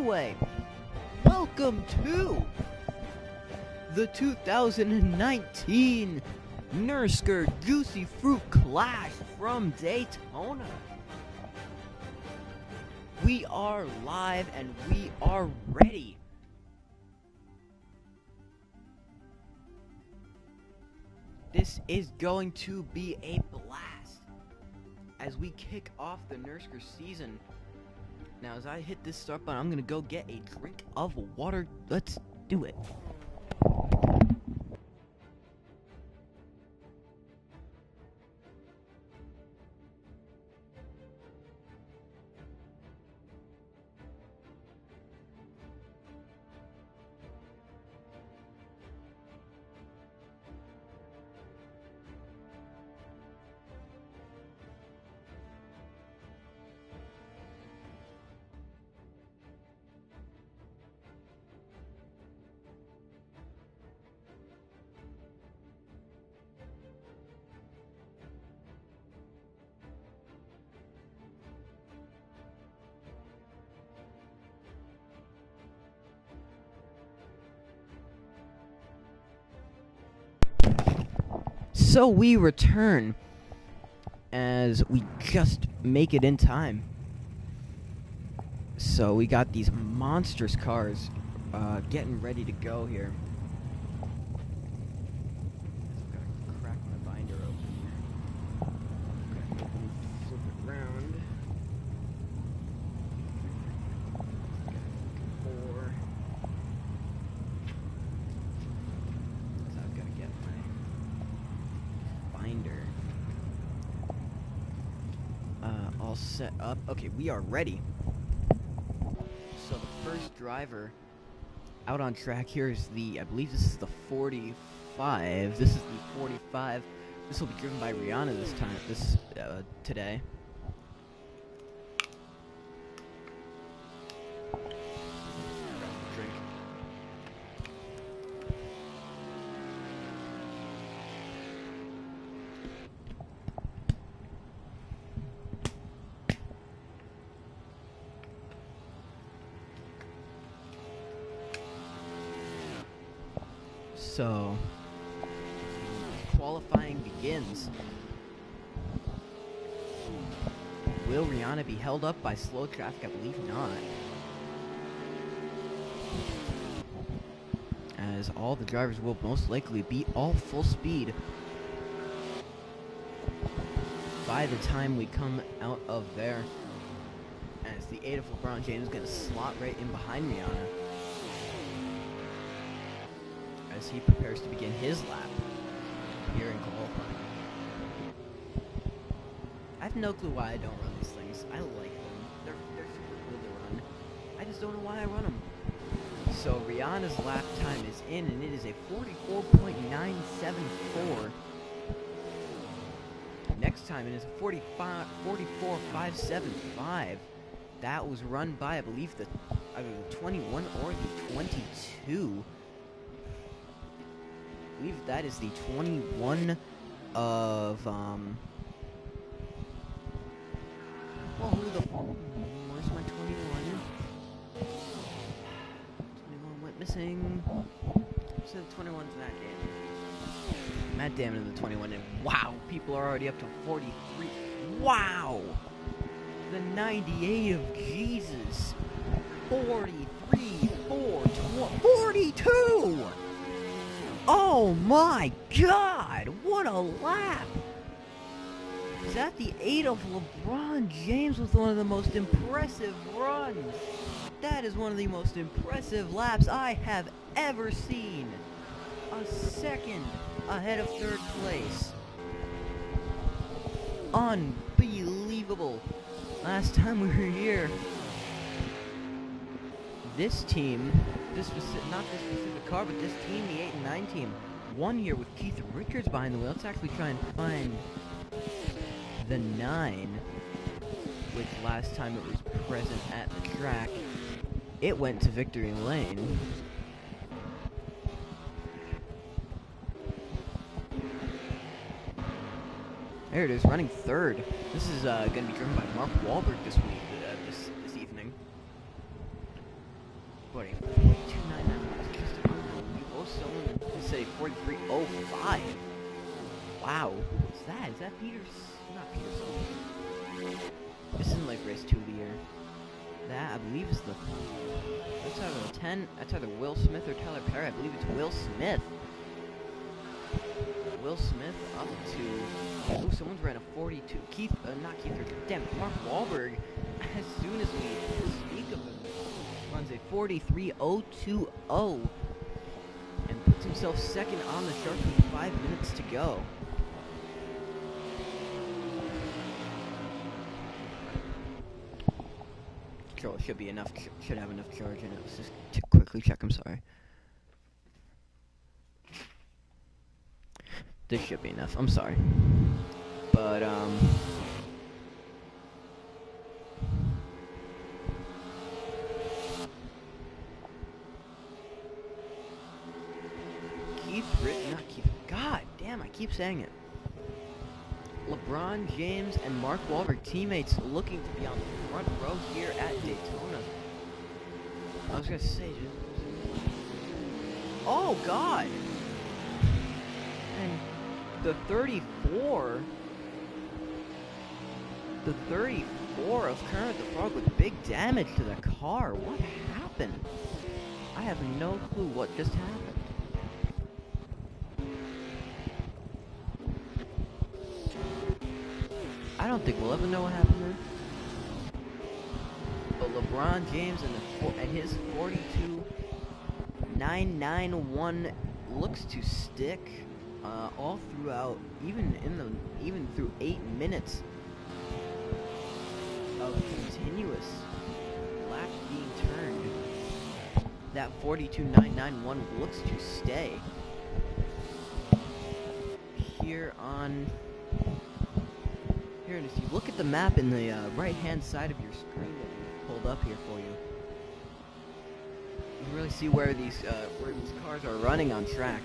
anyway, welcome to the 2019 Nurrscurr Juicy Fruit Clash from Daytona. We are live and we are ready. This is going to be a blast as we kick off the Nurrscurr season. Now, as I hit this start button, I'm gonna go get a drink of water. Let's do it. So we return as we just make it in time. So we got these monstrous cars getting ready to go here. I've got to crack my binder open. Okay, flip it around. I've got to get my binder all set up. Okay, we are ready. So the first driver out on track here is I believe this is the 45. This is the 45. This will be driven by Rihanna today. Drink. So, qualifying begins. Will Rihanna be held up by slow traffic? I believe not. As all the drivers will most likely be all full speed by the time we come out of there. As the 8 of LeBron James is going to slot right in behind Rihanna as he prepares to begin his lap here in qualifying. I have no clue why I don't run these things. I like them. They're super cool to run. I just don't know why I run them. So Rihanna's lap time is in, and it is a 44.974. Next time it is a 44.575. That was run by, I believe, either the 21 or the 22. I believe that is the 21 of, well, where's my 21? 21 went missing. So the 21's Matt Damon. Matt Damon in the 21, and wow, people are already up to 43. Wow! The 98 of Jesus. 43, 42! Oh my God! What a lap! Is that the 8 of LeBron James with one of the most impressive runs? That is one of the most impressive laps I have ever seen. A second ahead of third place. Unbelievable. Last time we were here, this team, not this specific car, but this team, the 8 and 9 team, won here with Keith Richards behind the wheel. Let's actually try and find the 9, which last time it was present at the track, it went to victory lane. There it is, running third. This is going to be driven by Mark Wahlberg this week, this evening. scored a 42.99. It's just unbelievable. Someone could say 43.05. Wow, what's that? Is that Peters? Not Peterson. This isn't like race 2 of the year. That, I believe, is that's either 10. That's either Will Smith or Tyler Perry. I believe it's Will Smith. Will Smith up to. Oh, someone's ran a 42. Not Keith. Damn it, Mark Wahlberg. As soon as we speak of him, runs a 43.020 and puts himself second on the chart with 5 minutes to go. Control should be enough. Should have enough charge in it. Let's just quickly check. I'm sorry. This should be enough. I'm sorry, but God damn, I keep saying it. LeBron James and Mark Wahlberg, teammates, looking to be on the front row here at Daytona. I was gonna say, oh God! And the 34 of Kermit the Frog with big damage to the car. What happened? I have no clue what just happened. I don't think we'll ever know what happened there. But LeBron James and his 42.991 looks to stick all throughout, even through 8 minutes of continuous laps being turned. That 42.991 looks to stay here on. Here, and if you look at the map in the right-hand side of your screen that we pulled up here for you, you can really see where these cars are running on track.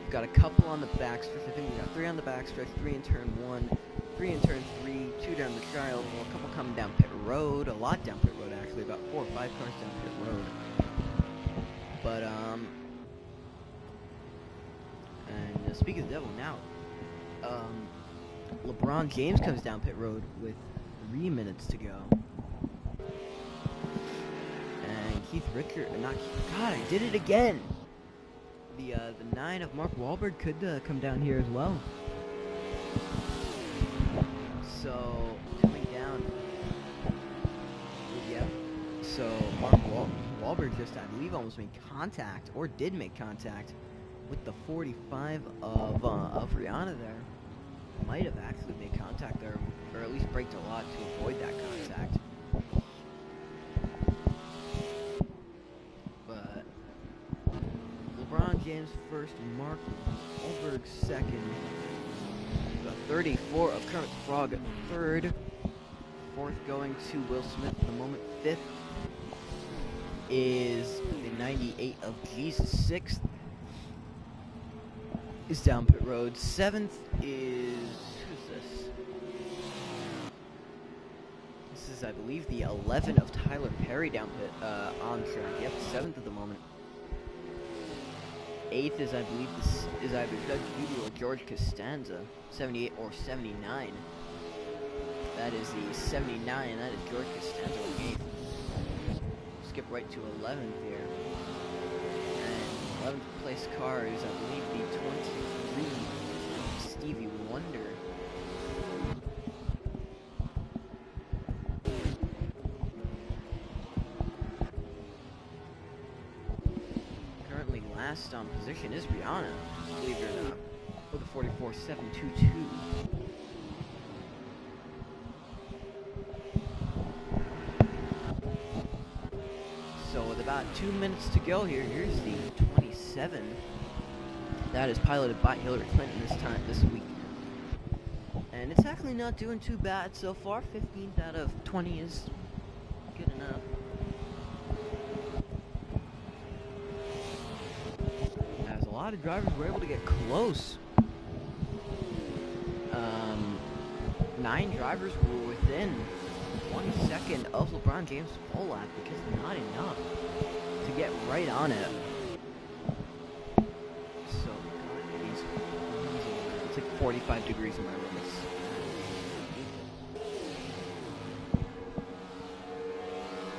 We've got a couple on the backstretch. I think we got 3 on the backstretch, 3 in turn 1, 3 in turn 3, 2 down the trial, well, a couple coming down pit road, a lot down pit road actually, about 4 or 5 cars down pit road. But and speaking of the devil now, LeBron James comes down pit road with 3 minutes to go. And God, I did it again! The 9 of Mark Wahlberg could come down here as well. So, coming down. Yeah. So, Mark Wahlberg just, I believe, almost made contact, or did make contact, with the 45 of Rihanna there. Might have actually made contact there, or at least braked a lot to avoid that contact. But LeBron James first, Mark Wahlberg second, the 34 of Kermit the Frog third, fourth going to Will Smith at the moment, fifth is the 98 of Jesus, sixth is down pit road. 7th is, who's this? This is, I believe, the 11 of Tyler Perry down pit on track. Yep, 7th at the moment. 8th is, I believe, this is either Doug Judy or George Costanza, 78 or 79. That is the 79, and that is George Costanza on 8th. Skip right to 11th here. 11th place car is, I believe, the 23 Stevie Wonder. Currently last on position is Rihanna, believe it or not, with a 44.722. So with about 2 minutes to go here, here's the 27. That is piloted by Hillary Clinton this week. And it's actually not doing too bad so far. 15th out of 20 is good enough. As a lot of drivers were able to get close. 9 drivers were within 1 second of LeBron James' pole lap, because not enough to right on it. So, it's like 45 degrees in my room.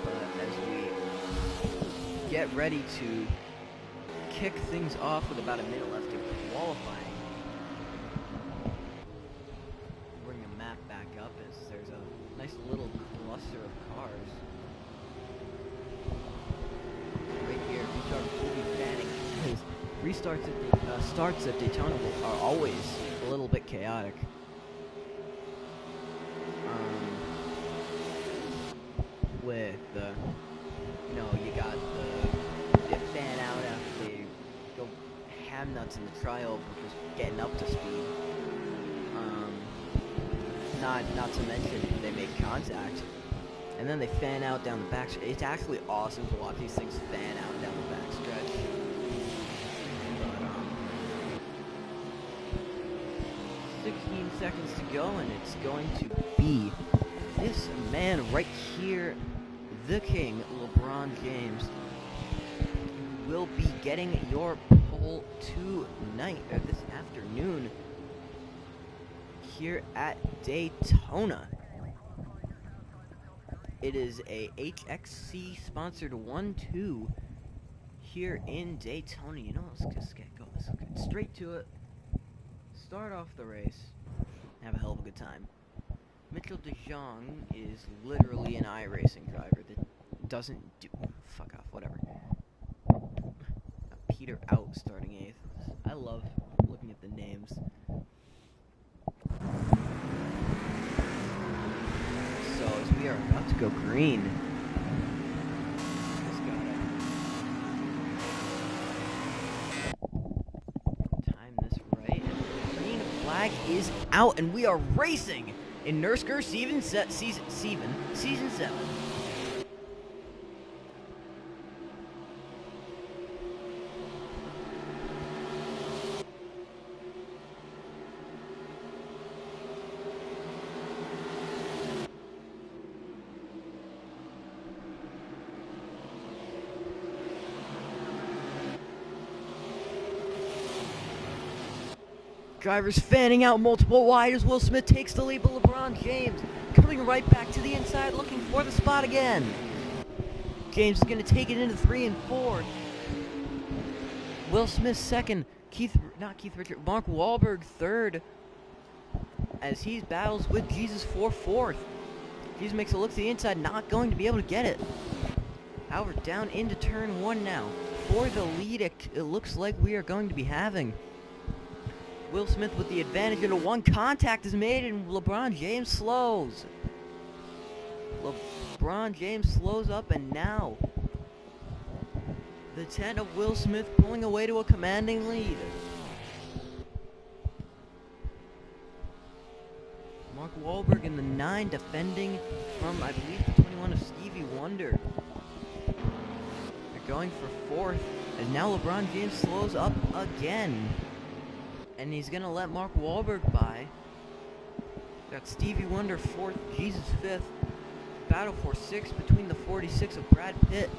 But as we get ready to kick things off with about a minute left in qualifying, bring the map back up as there's a nice little cluster of cars. Right here, we'll be fanning. Starts at Daytona are always a little bit chaotic. With the, you got the fan out after they go ham nuts in the trioval, just getting up to speed. Not to mention they make contact, and then they fan out down the back. It's actually awesome to watch these things fan out down the back stretch. But 16 seconds to go, and it's going to be this man right here, the king, LeBron James, will be getting your pole tonight, or this afternoon, here at Daytona. It is a HXC sponsored 1-2 here in Daytona. Let's just get straight to it. Start off the race. Have a hell of a good time. Mitchell DeJong is literally an iRacing driver that doesn't do... Fuck off, whatever. Peter out starting 8th. I love looking at the names. So, as we are about to go green... Just gotta... time this right. And the green flag is out, and we are racing! In Nurrscurr season 7. Drivers fanning out multiple wide as Will Smith takes the lead, but LeBron James coming right back to the inside looking for the spot again. James is going to take it into 3 and 4. Will Smith second. Mark Wahlberg third as he battles with Jesus for fourth. Jesus makes a look to the inside, not going to be able to get it. However, down into turn 1 now. For the lead, it looks like we are going to be having Will Smith with the advantage into 1. Contact is made and LeBron James slows. LeBron James slows up, and now the 10 of Will Smith pulling away to a commanding lead. Mark Wahlberg in the 9 defending from, I believe, the 21 of Stevie Wonder. They're going for 4th, and now LeBron James slows up again. And he's going to let Mark Wahlberg by. Got Stevie Wonder 4th, Jesus 5th. Battle for 6th between the 46 of Brad Pitt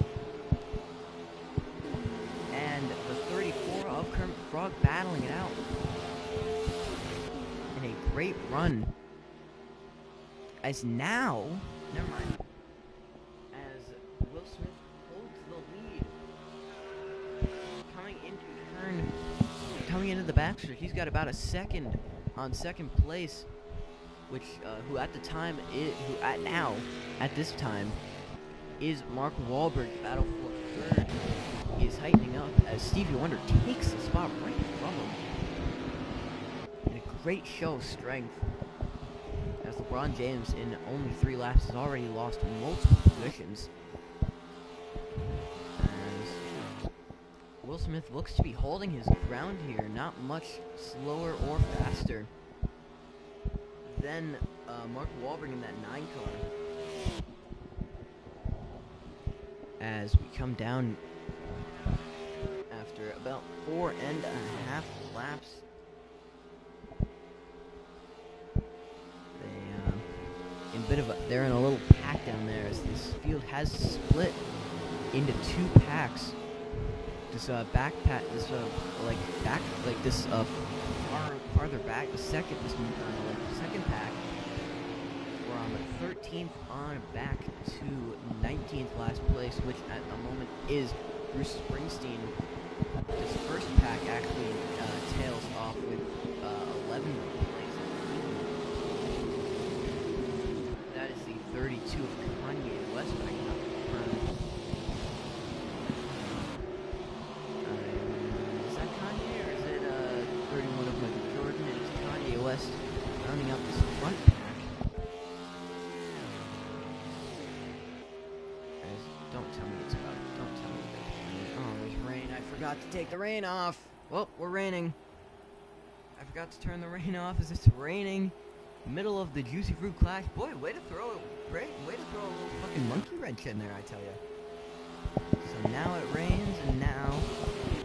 and the 34 of Kermit Frog, battling it out in a great run. As now, never mind, as Will Smith holds the lead, coming into the backstretch, he's got about a second on second place, which who at this time is Mark Wahlberg. Battle for third is heightening up as Stevie Wonder takes the spot right from him. And a great show of strength, as LeBron James in only 3 laps has already lost multiple positions. Will Smith looks to be holding his ground here, not much slower or faster than Mark Wahlberg in that 9 car. As we come down after about 4.5 laps, they're in a little pack down there, as this field has split into 2 packs. this backpack, this like back, like this farther back, the second second pack. We're on the 13th on back to 19th last place, which at the moment is Bruce Springsteen. This first pack actually tails off with 11th place. That is the 32 of Kanye West, but I cannot confirm. Is that Kanye or is it 31 of Michael Jordan? It is Kanye West rounding out this front pack. Don't tell me it's about. Don't tell me there's rain. Oh, there's rain. I forgot to take the rain off. Well, we're raining. I forgot to turn the rain off as it's raining. Middle of the Juicy Fruit Clash. Boy, way to throw a little fucking monkey wrench in there, I tell ya. So now it rains, and now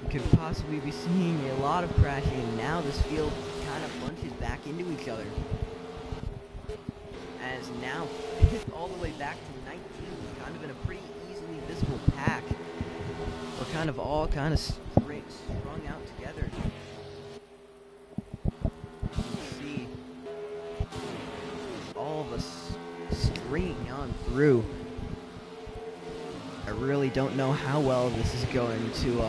we could possibly be seeing a lot of crashing, and now this field kind of bunches back into each other. As now, all the way back to 19, kind of in a pretty easily visible pack. We're kind of all kind of strung out together. You can see all of us stringing on through. I really don't know how well this is going to,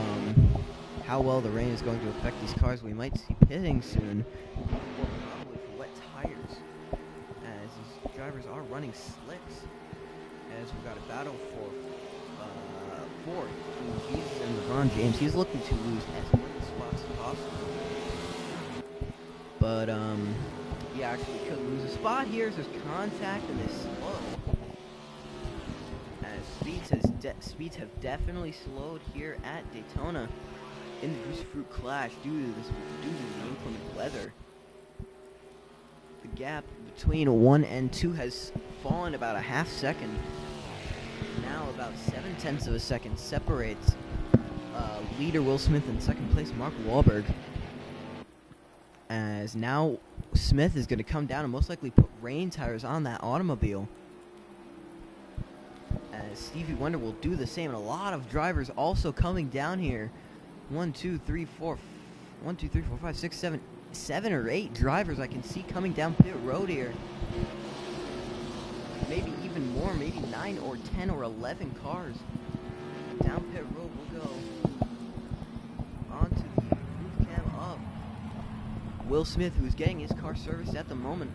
how well the rain is going to affect these cars. We might see pitting soon, or probably for wet tires, as these drivers are running slicks. As we've got a battle for fourth between Jesus and LeBron James. He's looking to lose as many spots as possible. But, he actually could lose a spot here. So there's contact and this slow. As speeds have definitely slowed here at Daytona in the Juicy Fruit Clash due to the inclement weather. The gap between 1 and 2 has fallen about a half second. Now about 7/10 of a second separates leader Will Smith and second place Mark Wahlberg. As now Smith is going to come down and most likely put rain tires on that automobile. As Stevie Wonder will do the same, and a lot of drivers also coming down here. 1, 2, 3, 4, 5, 6, 7 or 8 drivers I can see coming down pit road here. Maybe even more, maybe 9 or 10 or 11 cars. Down pit road we'll go. Onto the roof cam of Will Smith, who's getting his car serviced at the moment.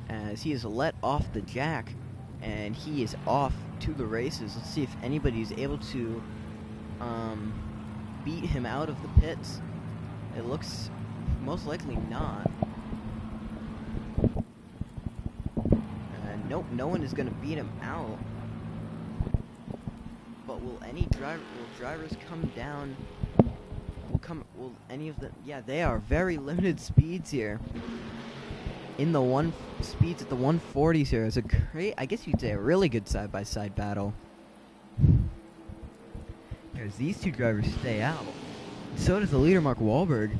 As he is let off the jack, and he is off to the races. Let's see if anybody is able to beat him out of the pits. It looks most likely not. Nope, no one is going to beat him out. But will drivers come down? Will any of them? Yeah, they are very limited speeds here. In the speeds at the 140s here. It's a great, I guess you'd say a really good side-by-side battle. As these two drivers stay out. So does the leader, Mark Wahlberg.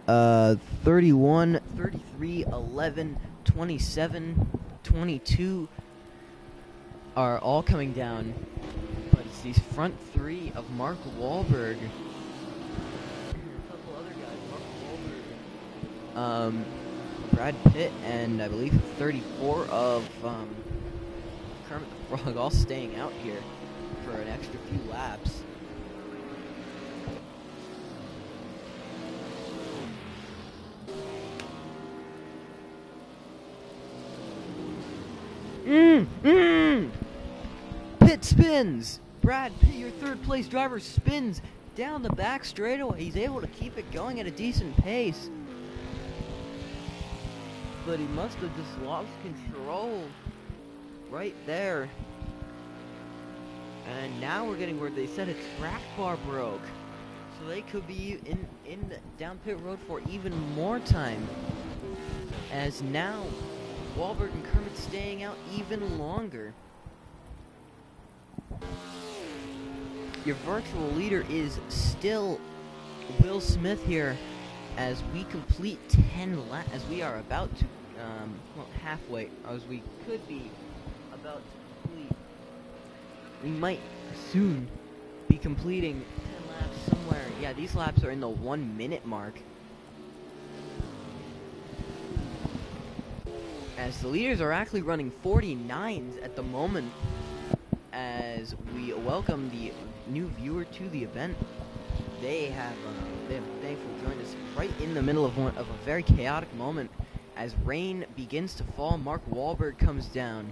31, 33, 11, 27, 22 are all coming down. But it's these front three of Mark Wahlberg. A couple other guys, Mark Wahlberg. Brad Pitt and I believe 34 of Kermit the Frog all staying out here for an extra few laps. Pitt spins! Brad Pitt, your third place driver, spins down the back straightaway. He's able to keep it going at a decent pace. But he must have just lost control right there. And now we're getting where they said a track bar broke. So they could be in the down pit road for even more time. As now, Wahlberg and Kermit staying out even longer. Your virtual leader is still Will Smith here, as we complete 10 laps, as we are about to, well, halfway, as we could be about to complete we might soon be completing 10 laps somewhere. Yeah, these laps are in the 1 minute mark. As the leaders are actually running 49s at the moment, as we welcome the new viewer to the event. They have thankfully joined us right in the middle of a very chaotic moment as rain begins to fall. Mark Wahlberg comes down,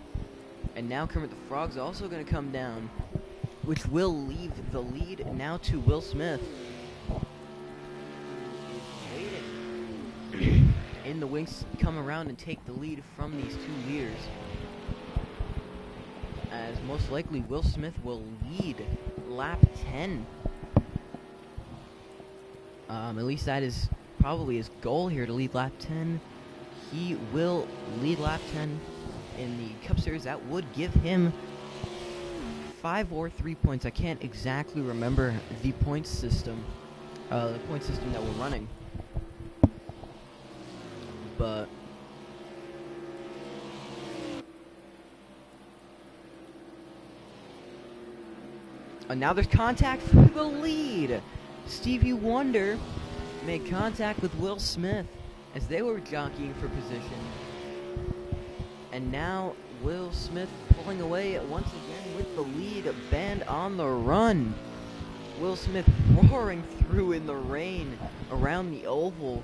and now Kermit the Frog's also going to come down, which will leave the lead now to Will Smith. Waiting in the wings to come around and take the lead from these two leaders, as most likely Will Smith will lead lap 10. At least that is probably his goal here, to lead lap 10. He will lead lap 10 in the Cup Series. That would give him 5 or 3 points. I can't exactly remember the point system that we're running. But now there's contact for the lead. Stevie Wonder made contact with Will Smith as they were jockeying for position. And now Will Smith pulling away once again with the lead. Band on the run. Will Smith roaring through in the rain around the oval.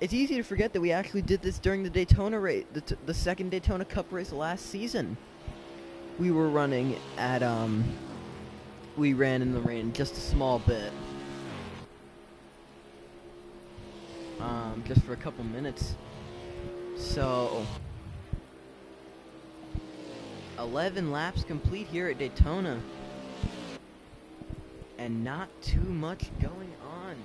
It's easy to forget that we actually did this during the Daytona race, the second Daytona Cup race last season. We were running at, we ran in the rain just a small bit. Just for a couple minutes. So, 11 laps complete here at Daytona. And not too much going on.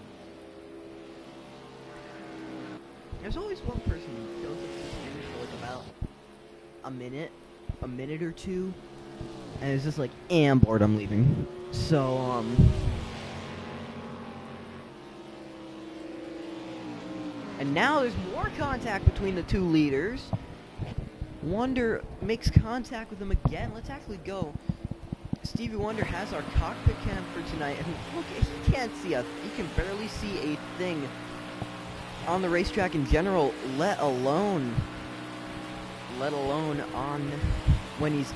There's always one person who shows up to this finish for like about a minute or two, and it's just like, I'm bored, I'm leaving. So, and now there's more contact between the two leaders. Wonder makes contact with him again. Let's actually go. Stevie Wonder has our cockpit cam for tonight, and look, he can't see he can barely see a thing on the racetrack in general, let alone on when he's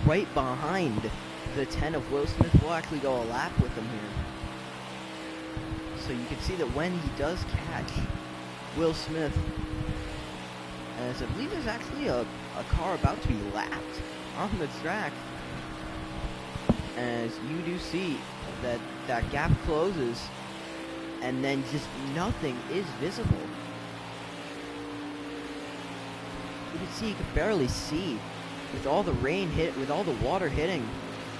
right behind the 10 of Will Smith. We'll actually go a lap with him here. So you can see that when he does catch Will Smith, as I believe there's actually a car about to be lapped on the track, as you do see that gap closes, and then just nothing is visible. You can see, you can barely see with all the rain with all the water hitting.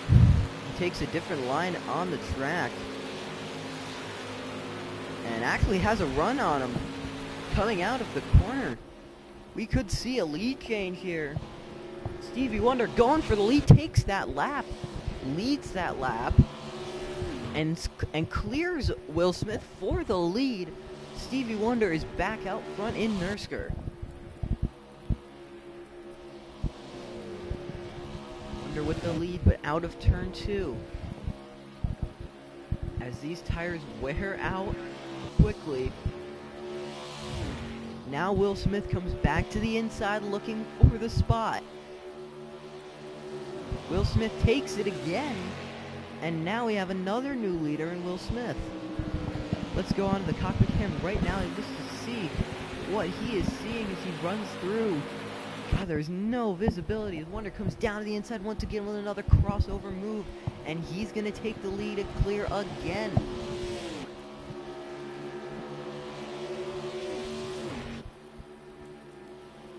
He takes a different line on the track and actually has a run on him coming out of the corner. We could see a lead change here. Stevie Wonder going for the lead, takes that lap, leads that lap, and clears Will Smith for the lead. Stevie Wonder is back out front in Nurrscurr. Wonder with the lead, but out of turn 2. As these tires wear out quickly, now Will Smith comes back to the inside looking for the spot. Will Smith takes it again. And now we have another new leader in Will Smith. Let's go on to the cockpit cam right now and just to see what he is seeing as he runs through. God, there's no visibility. Wonder comes down to the inside once again with another crossover move, and he's going to take the lead and clear again.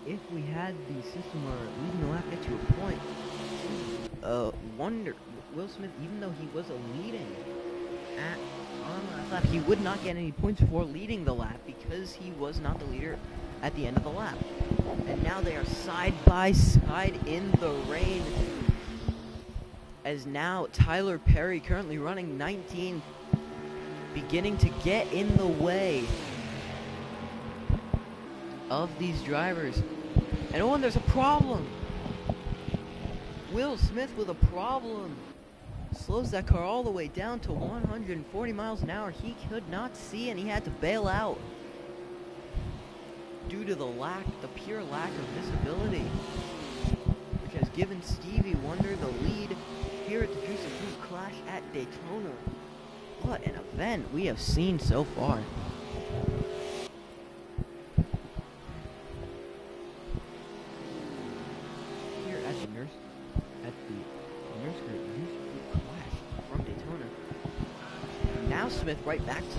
If we had the system where leading the lap get to a point, Wonder Will Smith, even though he was leading on last lap, he would not get any points for leading the lap because he was not the leader at the end of the lap. And now they are side by side in the rain. As now Tyler Perry, currently running 19th, beginning to get in the way of these drivers. And oh, and there's a problem. Will Smith with a problem. Slows that car all the way down to 140 miles an hour. He could not see and he had to bail out due to the pure lack of visibility, which has given Stevie Wonder the lead here at the Juice and Fruit Clash at Daytona. What an event we have seen so far. Here at the Nurrscurr Juice and Fruit Clash from Daytona. Now Smith right back to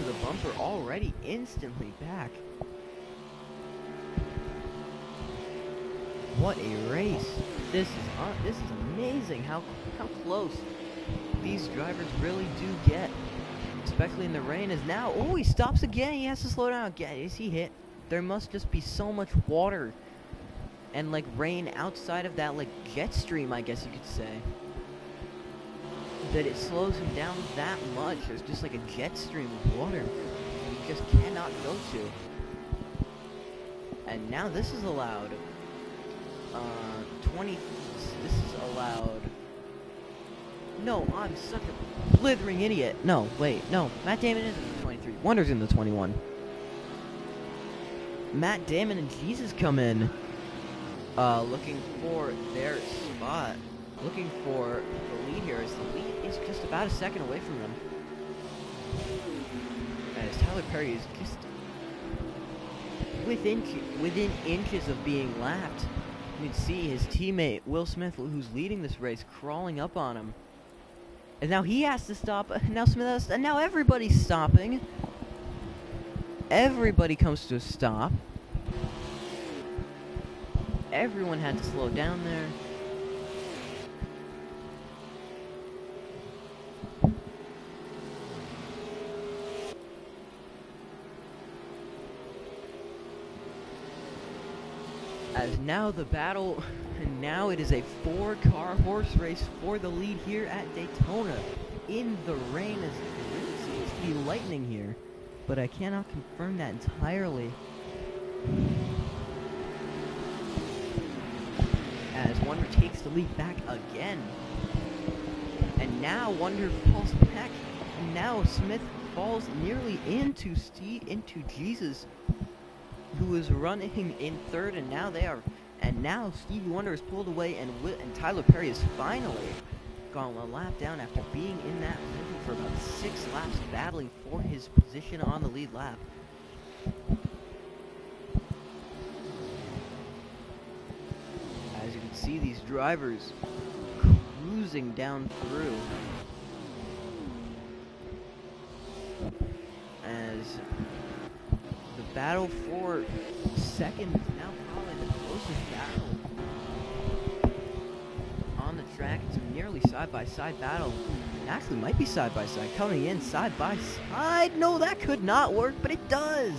the bumper, already instantly back. What a race! This is amazing how close these drivers really do get, especially in the rain. Is now, oh, he stops again. He has to slow down again. Is he hit? There must just be so much water and like rain outside of that like jet stream, I guess you could say, that it slows him down that much. There's just like a jet stream of water he just cannot go to. And now this is allowed. 20. This is allowed. No, I'm such a blithering idiot. No, wait, no. Matt Damon is in the 23. Wonder's in the 21. Matt Damon and Jesus come in, looking for their spot, looking for the lead here, as the lead is just about a second away from them. As Tyler Perry is just within inches of being lapped. You can see his teammate, Will Smith, who's leading this race, crawling up on him. And now he has to stop. Now Smith has to, and now everybody's stopping. Everybody comes to a stop. Everyone had to slow down there. As now the battle, and now it is a 4-car horse race for the lead here at Daytona. In the rain, as it really seems to be lightning here, but I cannot confirm that entirely. As Wonder takes the lead back again. And now Wonder falls back, and now Smith falls nearly into Jesus, who is running in third, and now now Stevie Wonder is pulled away, and Tyler Perry is finally gone a lap down after being in that position for about 6 laps, battling for his position on the lead lap. As you can see, these drivers cruising down through. As the battle for second is now probably the closest battle on the track. It's a nearly side-by-side battle. It actually might be side-by-side. Coming in side-by-side. No, that could not work, but it does.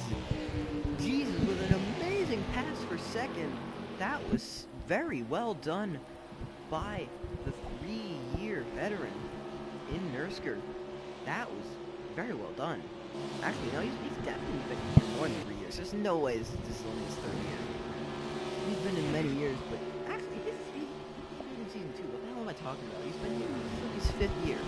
Jesus, with an amazing pass for second. That was very well done by the 3-year veteran in Nurrscurr. That was very well done. Actually, no, he's definitely been here more than 3 years. There's no way this is only his 3rd year. He's been in many years, but actually, he's in season 2. What the hell am I talking about? He's been here for his 5th year.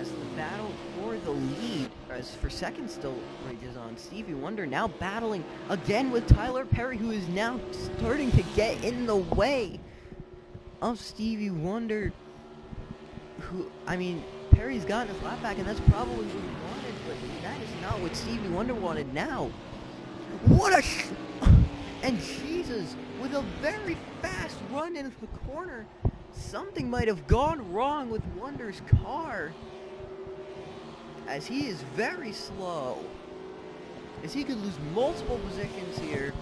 As the battle for the lead, as for second still rages on, Stevie Wonder now battling again with Tyler Perry, who is now starting to get in the way of Stevie Wonder. Perry's gotten his lap back, and that's probably what he wanted, but that is not what Stevie Wonder wanted now. And Jesus, with a very fast run into the corner, something might have gone wrong with Wonder's car, as he is very slow, as he could lose multiple positions here.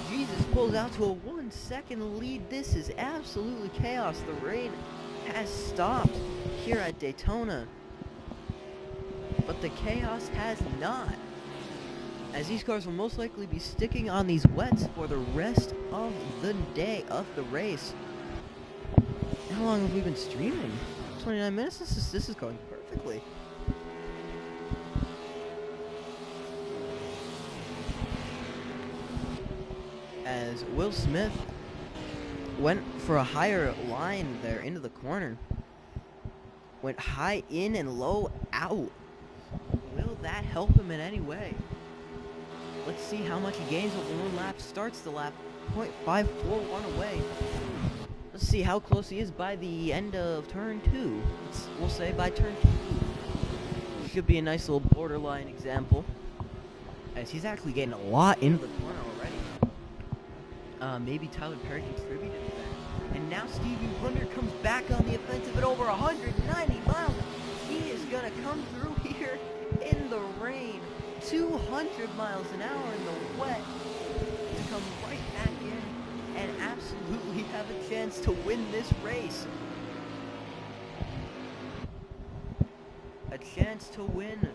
Jesus pulls out to a 1-second lead. This is absolutely chaos. The rain has stopped here at Daytona, but the chaos has not, as these cars will most likely be sticking on these wets for the rest of the day of the race. How long have we been streaming? 29 minutes? This is going perfectly. as Will Smith went for a higher line there into the corner. Went high in and low out. Will that help him in any way? Let's see how much he gains over one lap. Starts the lap 0.541 away. Let's see how close he is by the end of turn 2. We'll say by turn 2. Should be a nice little borderline example, as he's actually getting a lot into the corner already. Maybe Tyler Perry contributed to that. And now Stevie Wonder comes back on the offensive at over 190 miles. He is going to come through here in the rain, 200 miles an hour in the wet, to come right back in and absolutely have a chance to win this race. A chance to win.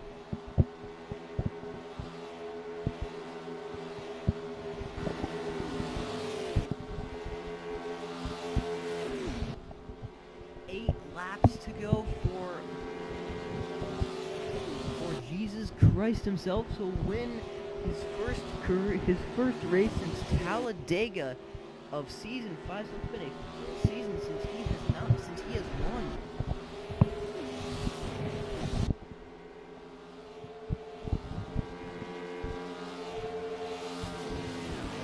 Laps to go for Jesus Christ himself to win his first race since Talladega of season 5. So it's been a full season since he has won.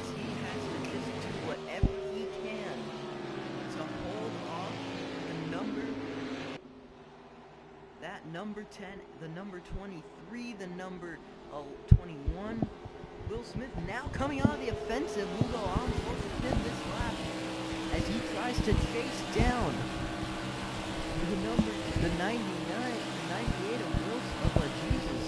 As he has to just do whatever he can to hold off the number 10, the number 23, the number 21. Will Smith now coming on the offensive will go on for this lap as he tries to chase down the 99, the 98 of Jesus.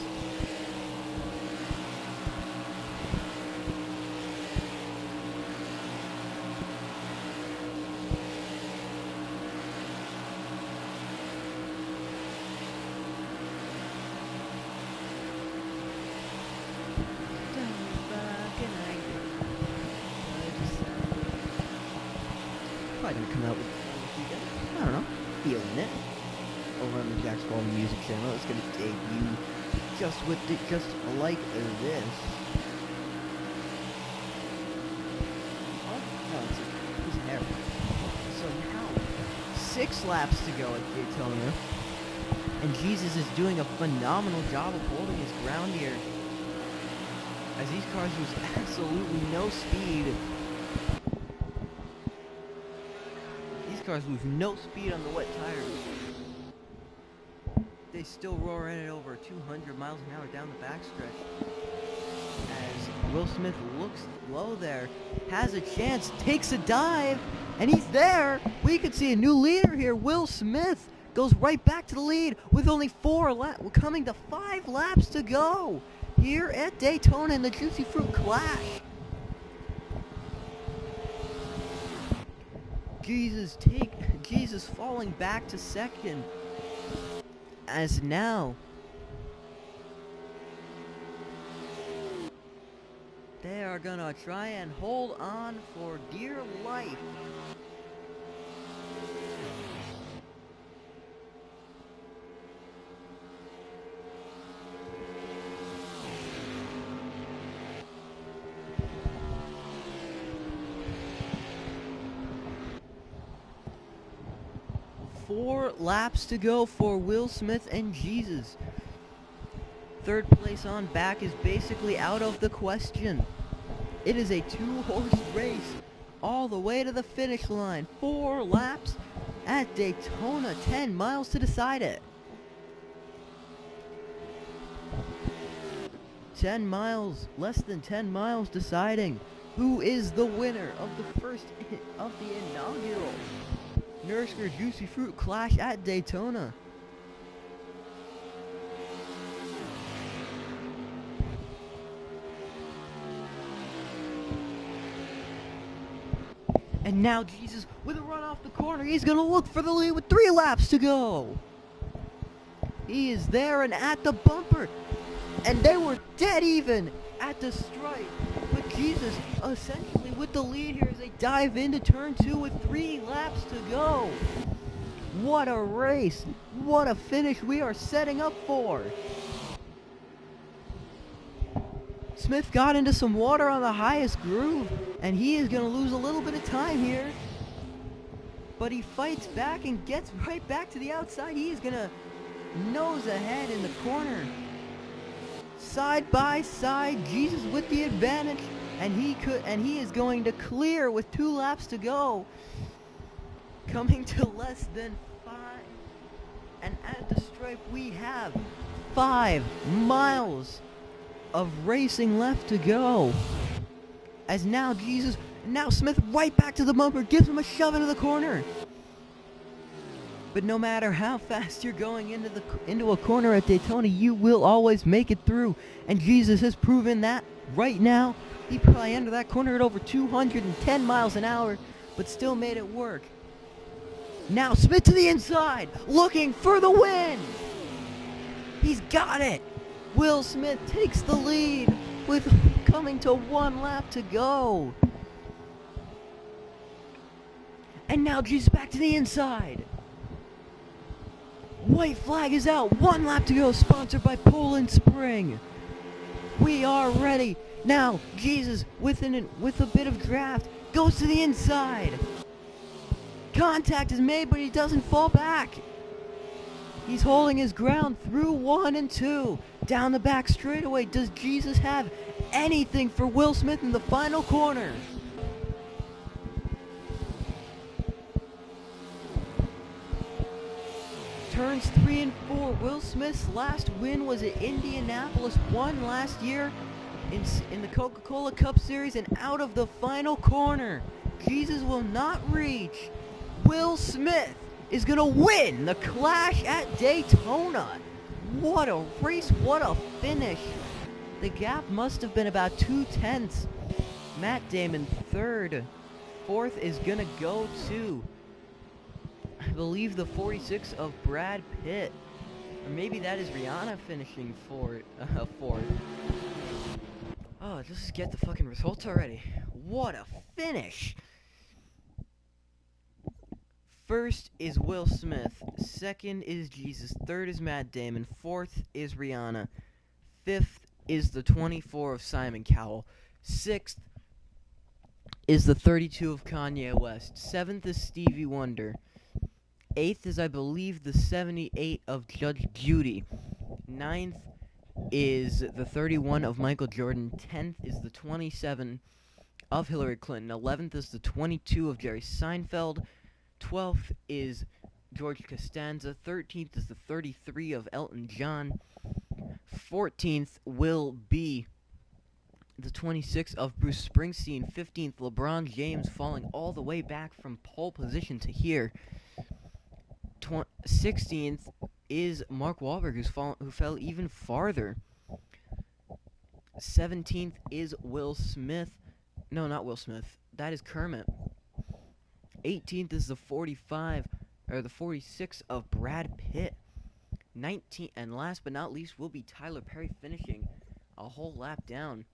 Probably gonna come out with, I don't know, feeling it. Over on the Jack's Golden Music channel, it's gonna debut just like this. Oh, no, it's a piece of hair. So now, 6 laps to go at Daytona, and Jesus is doing a phenomenal job of holding his ground here, as these cars lose absolutely no speed. Cars lose no speed on the wet tires. They still roar in at over 200 miles an hour down the backstretch. As Will Smith looks low there, has a chance, takes a dive, and he's there. We could see a new leader here. Will Smith goes right back to the lead with only 4 laps, coming to 5 laps to go here at Daytona in the Juicy Fruit Clash. Jesus falling back to second, as now they are gonna try and hold on for dear life. Four laps to go for Will Smith and Jesus. Third place on back is basically out of the question. It is a 2-horse race all the way to the finish line. 4 laps at Daytona, 10 miles to decide it. 10 miles, less than 10 miles deciding who is the winner of the inaugural Nurrscurr Juicy Fruit Clash at Daytona. And now Jesus with a run off the corner. He's going to look for the lead with 3 laps to go. He is there and at the bumper. And they were dead even at the stripe. But Jesus essentially with the lead here as they dive into turn 2 with 3 laps to go. What a race. What a finish we are setting up for. Smith got into some water on the highest groove, and he is going to lose a little bit of time here. But he fights back and gets right back to the outside. He is going to nose ahead in the corner. Side by side, Jesus with the advantage, and he is going to clear with 2 laps to go, coming to less than 5. And at the stripe, we have 5 miles of racing left to go. As now Smith right back to the bumper, gives him a shove into the corner. But no matter how fast you're going into a corner at Daytona, you will always make it through. And Jesus has proven that right now. He probably entered that corner at over 210 miles an hour, but still made it work. Now Smith to the inside, looking for the win. He's got it. Will Smith takes the lead with coming to 1 lap to go. And now Jesus back to the inside. White flag is out. 1 lap to go, sponsored by Poland Spring. We are ready. Now Jesus with a bit of draft goes to the inside. Contact is made, but he doesn't fall back. He's holding his ground through 1 and 2. Down the back straightaway. Does Jesus have anything for Will Smith in the final corner? Turns 3 and 4. Will Smith's last win was at Indianapolis, won last year in the Coca-Cola Cup Series, and out of the final corner. Jesus will not reach. Will Smith is going to win the Clash at Daytona. What a race, what a finish. The gap must have been about 2/10. Matt Damon 3rd. 4th is going to go to, I believe, the 46 of Brad Pitt. Or maybe that is Rihanna finishing 4th. Oh, just get the fucking results already. What a finish. 1st is Will Smith, 2nd is Jesus, 3rd is Matt Damon, 4th is Rihanna, 5th is the 24 of Simon Cowell, 6th is the 32 of Kanye West, 7th is Stevie Wonder, 8th is, I believe, the 78 of Judge Judy, 9th is the 31 of Michael Jordan, 10th is the 27 of Hillary Clinton, 11th is the 22 of Jerry Seinfeld, 12th is George Costanza, 13th is the 33 of Elton John, 14th will be the 26 of Bruce Springsteen, 15th LeBron James, falling all the way back from pole position to here, 16th is Mark Wahlberg, who fell even farther, 17th is Will Smith, no, not Will Smith, that is Kermit, 18th is the 46 of Brad Pitt. 19th, and last but not least, will be Tyler Perry finishing a whole lap down.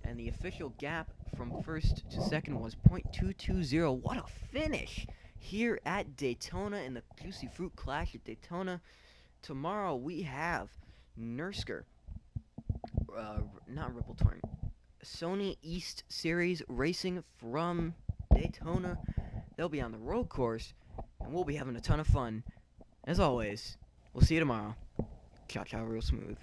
And the official gap from 1st to 2nd was .220. What a finish here at Daytona in the Juicy Fruit Clash at Daytona. Tomorrow we have Nurrscurr, not Ripple Torn, Sony East Series racing from Daytona. They'll be on the road course, and we'll be having a ton of fun. As always, we'll see you tomorrow. Ciao, ciao, real smooth.